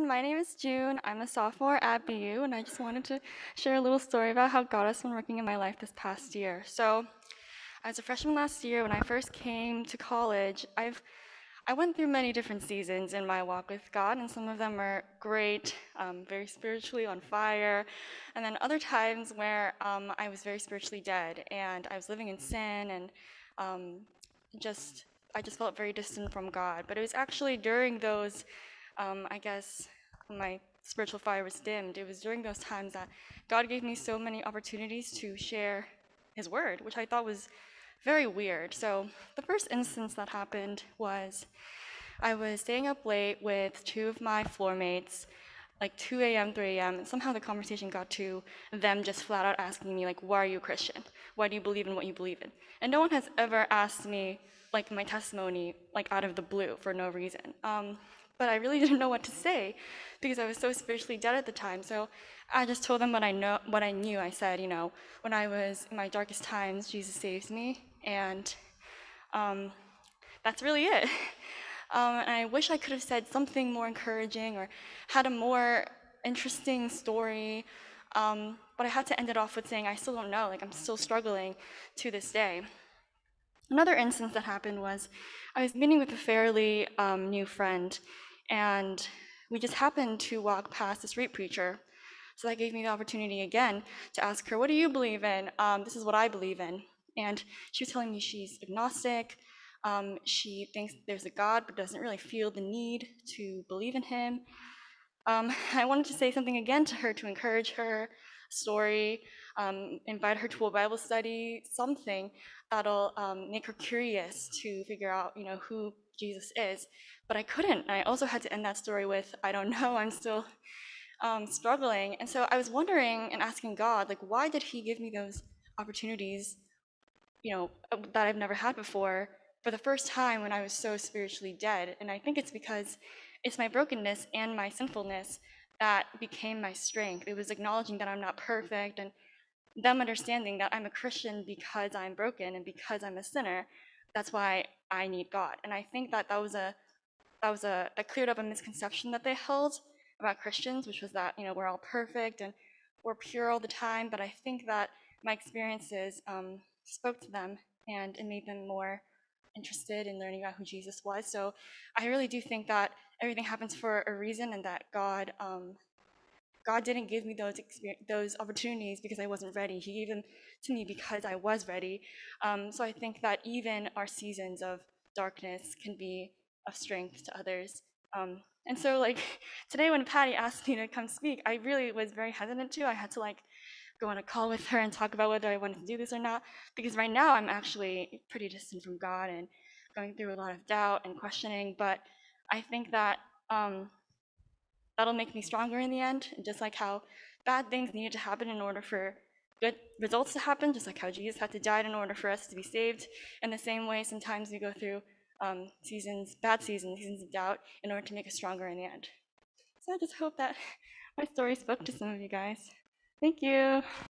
my name is June. I'm a sophomore at BU, and I just wanted to share a little story about how God has been working in my life this past year. So, as a freshman last year, when I first came to college, I went through many different seasons in my walk with God, and some of them are great, very spiritually on fire, and then other times where I was very spiritually dead, and I was living in sin, and um, just I just felt very distant from God. But it was actually during those, I guess, when my spiritual fire was dimmed. It was during those times that God gave me so many opportunities to share His word, which I thought was very weird. So the first instance that happened was I was staying up late with two of my floor mates, like 2 a.m., 3 a.m., and somehow the conversation got to them just flat out asking me, like, why are you a Christian? Why do you believe in what you believe in? And no one has ever asked me, like, my testimony, like, out of the blue for no reason. But I really didn't know what to say because I was so spiritually dead at the time. So I just told them what I knew. I said, when I was in my darkest times, Jesus saved me, and um, that's really it. And I wish I could have said something more encouraging or had a more interesting story. But I had to end it off with saying, I still don't know. Like, I'm still struggling to this day. Another instance that happened was I was meeting with a fairly new friend, and we just happened to walk past a street preacher. So that gave me the opportunity again to ask her, what do you believe in? This is what I believe in. And she was telling me she's agnostic. She thinks there's a God, but doesn't really feel the need to believe in him. I wanted to say something again to her to encourage her story, invite her to a Bible study, something that'll make her curious to figure out, who Jesus is. But I couldn't. I also had to end that story with, I don't know, I'm still struggling. And so I was wondering and asking God, like, why did he give me those opportunities, that I've never had before for the first time when I was so spiritually dead? And I think it's because it's my brokenness and my sinfulness that became my strength. It was acknowledging that I'm not perfect and them understanding that I'm a Christian because I'm broken and because I'm a sinner. That's why I need God. And I think that cleared up a misconception that they held about Christians, which was that we're all perfect and we're pure all the time. But I think that my experiences spoke to them and it made them more interested in learning about who Jesus was. So I really do think that everything happens for a reason, and that God didn't give me those opportunities because I wasn't ready. He gave them to me because I was ready. So I think that even our seasons of darkness can be of strength to others. And so, like, today when Patty asked me to come speak, I really was very hesitant to. I had to, like, go on a call with her and talk about whether I wanted to do this or not, because right now I'm actually pretty distant from God and going through a lot of doubt and questioning. But I think that that'll make me stronger in the end. And just like how bad things needed to happen in order for good results to happen, just like how Jesus had to die in order for us to be saved, in the same way, sometimes we go through bad seasons of doubt in order to make us stronger in the end. So I just hope that my story spoke to some of you guys. Thank you.